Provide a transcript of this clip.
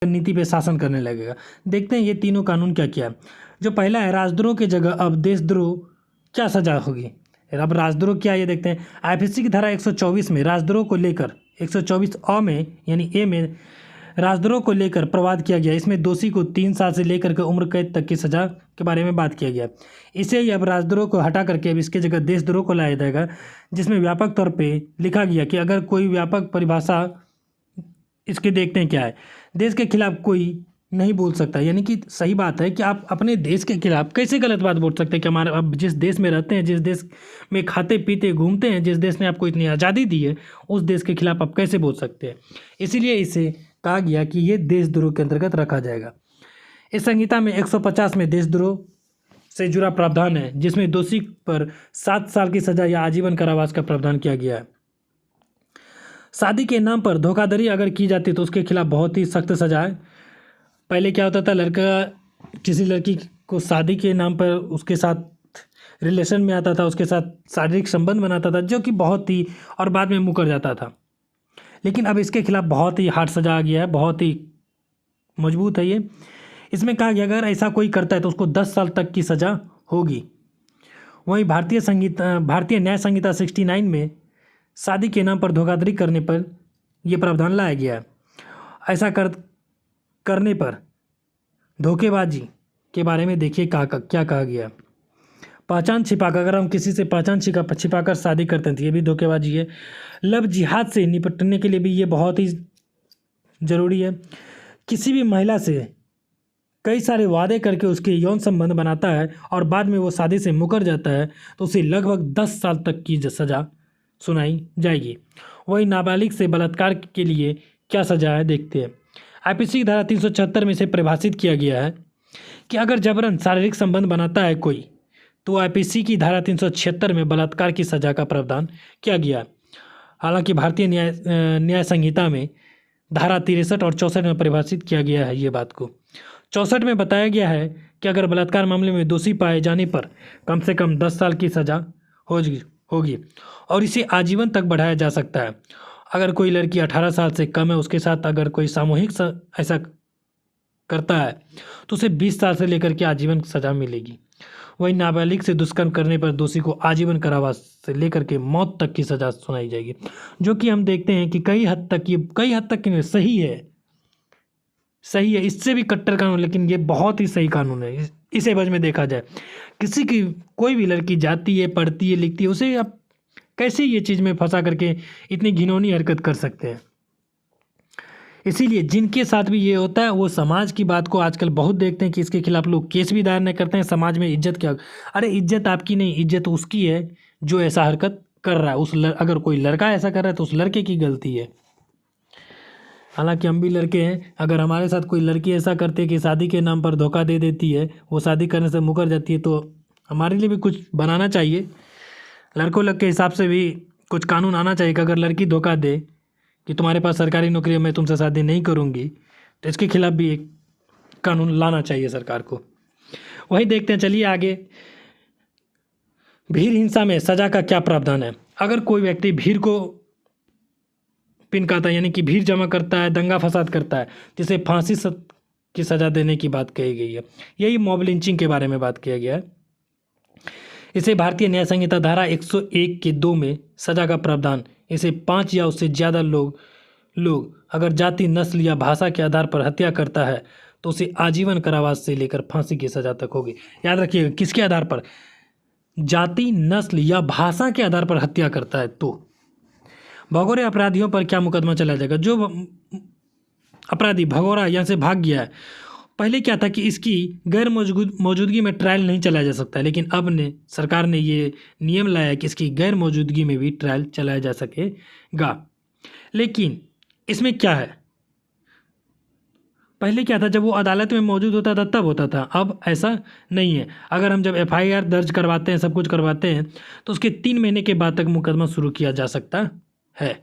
नीति पे शासन करने लगेगा। देखते हैं ये तीनों कानून क्या क्या है। जो पहला है, राजद्रोह की जगह अब देशद्रोह क्या सजा होगी। अब राजद्रोह क्या है ये देखते हैं। आईपीसी की धारा 124 में राजद्रोह को लेकर 124 अ में यानी ए में राजद्रोह को लेकर प्रवाद किया गया। इसमें दोषी को 3 साल से लेकर के उम्र कैद तक की सजा के बारे में बात किया गया। इसे ही अब राजद्रोह को हटा करके अब इसके जगह देशद्रोह को लाया जाएगा, जिसमें व्यापक तौर पे लिखा गया कि अगर कोई व्यापक परिभाषा इसके देखते हैं क्या है, देश के खिलाफ कोई नहीं बोल सकता। यानी कि सही बात है कि आप अपने देश के खिलाफ कैसे गलत बात बोल सकते हैं कि हमारे अब जिस देश में रहते हैं, जिस देश में खाते पीते घूमते हैं, जिस देश ने आपको इतनी आज़ादी दी है, उस देश के खिलाफ आप कैसे बोल सकते हैं। इसीलिए इसे कहा गया कि ये देशद्रोह के अंतर्गत रखा जाएगा। इस संहिता में 150 में देशद्रोह से जुड़ा प्रावधान है, जिसमें दोषी पर 7 साल की सजा या आजीवन कारावास का प्रावधान किया गया है। शादी के नाम पर धोखाधड़ी अगर की जाती तो उसके खिलाफ बहुत ही सख्त सजा है। पहले क्या होता था, लड़का किसी लड़की को शादी के नाम पर उसके साथ रिलेशन में आता था, उसके साथ शारीरिक संबंध बनाता था, जो कि बहुत ही और बाद में मुकर जाता था। लेकिन अब इसके खिलाफ बहुत ही हार्ड सजा आ गया है, बहुत ही मजबूत है ये। इसमें कहा गया अगर ऐसा कोई करता है तो उसको 10 साल तक की सज़ा होगी। वहीं भारतीय न्याय संहिता 69 में शादी के नाम पर धोखाधड़ी करने पर यह प्रावधान लाया गया है। ऐसा करने पर धोखेबाजी के बारे में देखिए क्या कहा गया है। पहचान छिपाकर, अगर हम किसी से पहचान छिपाकर शादी करते हैं तो ये भी धोखेबाजी है। लव जिहाद से निपटने के लिए भी ये बहुत ही ज़रूरी है। किसी भी महिला से कई सारे वादे करके उसके यौन संबंध बनाता है और बाद में वो शादी से मुकर जाता है तो उसे लगभग 10 साल तक की सज़ा सुनाई जाएगी। वही नाबालिग से बलात्कार के लिए क्या सज़ा है देखते हैं। आईपीसी की धारा 376 में इसे परिभाषित किया गया है कि अगर जबरन शारीरिक संबंध बनाता है कोई तो आईपीसी की धारा 376 में बलात्कार की सज़ा का प्रावधान किया गया। हालांकि भारतीय न्याय संहिता में धारा 63 और 64 में परिभाषित किया गया है ये बात को। 64 में बताया गया है कि अगर बलात्कार मामले में दोषी पाए जाने पर कम से कम 10 साल की सज़ा होगी और इसे आजीवन तक बढ़ाया जा सकता है। अगर कोई लड़की 18 साल से कम है, उसके साथ अगर कोई सामूहिक ऐसा करता है तो उसे 20 साल से लेकर के आजीवन सज़ा मिलेगी। वही नाबालिग से दुष्कर्म करने पर दोषी को आजीवन कारावास से लेकर के मौत तक की सज़ा सुनाई जाएगी, जो कि हम देखते हैं कि कई हद तक सही है। इससे भी कट्टर कानून, लेकिन ये बहुत ही सही कानून है। इस एवज में देखा जाए, किसी की कोई भी लड़की जाती है, पढ़ती है, लिखती है, उसे आप कैसे ये चीज़ में फंसा करके इतनी घिनौनी हरकत कर सकते हैं। इसीलिए जिनके साथ भी ये होता है वो समाज की बात को आजकल बहुत देखते हैं कि इसके खिलाफ लोग केस भी दायर नहीं करते हैं। समाज में इज्जत क्या, अरे इज्जत आपकी नहीं, इज्जत उसकी है जो ऐसा हरकत कर रहा है। अगर कोई लड़का ऐसा कर रहा है तो उस लड़के की गलती है। हालांकि हम भी लड़के हैं, अगर हमारे साथ कोई लड़की ऐसा करती है कि शादी के नाम पर धोखा दे देती है, वो शादी करने से मुकर जाती है, तो हमारे लिए भी कुछ बनाना चाहिए। लड़कों के हिसाब से भी कुछ कानून आना चाहिए कि अगर लड़की धोखा दे कि तुम्हारे पास सरकारी नौकरी है, मैं तुमसे शादी नहीं करूँगी, तो इसके खिलाफ भी एक कानून लाना चाहिए सरकार को। वही देखते हैं, चलिए आगे। भीड़ हिंसा में सज़ा का क्या प्रावधान है। अगर कोई व्यक्ति भीड़ को पिनकाता है, यानी कि भीड़ जमा करता है, दंगा फसाद करता है, जिसे फांसी की सज़ा देने की बात कही गई है। यही मॉब लिंचिंग के बारे में बात किया गया है। इसे भारतीय न्याय संहिता धारा 101 के 2 में सज़ा का प्रावधान, इसे 5 या उससे ज़्यादा लोग अगर जाति, नस्ल या भाषा के आधार पर हत्या करता है तो उसे आजीवन कारावास से लेकर फांसी की सज़ा तक होगी। याद रखिएगा, किसके आधार पर, जाति, नस्ल या भाषा के आधार पर हत्या करता है तो। भगोड़े अपराधियों पर क्या मुकदमा चला जाएगा। जो अपराधी भगोड़ा यहाँ से भाग गया है, पहले क्या था कि इसकी गैर मौजूदगी में ट्रायल नहीं चलाया जा सकता, लेकिन अब सरकार ने ये नियम लाया कि इसकी गैर मौजूदगी में भी ट्रायल चलाया जा सकेगा। लेकिन इसमें क्या है, पहले क्या था, जब वो अदालत में मौजूद होता था तब होता था, अब ऐसा नहीं है। अगर हम जब FIR दर्ज करवाते हैं, सब कुछ करवाते हैं, तो उसके 3 महीने के बाद तक मुकदमा शुरू किया जा सकता है।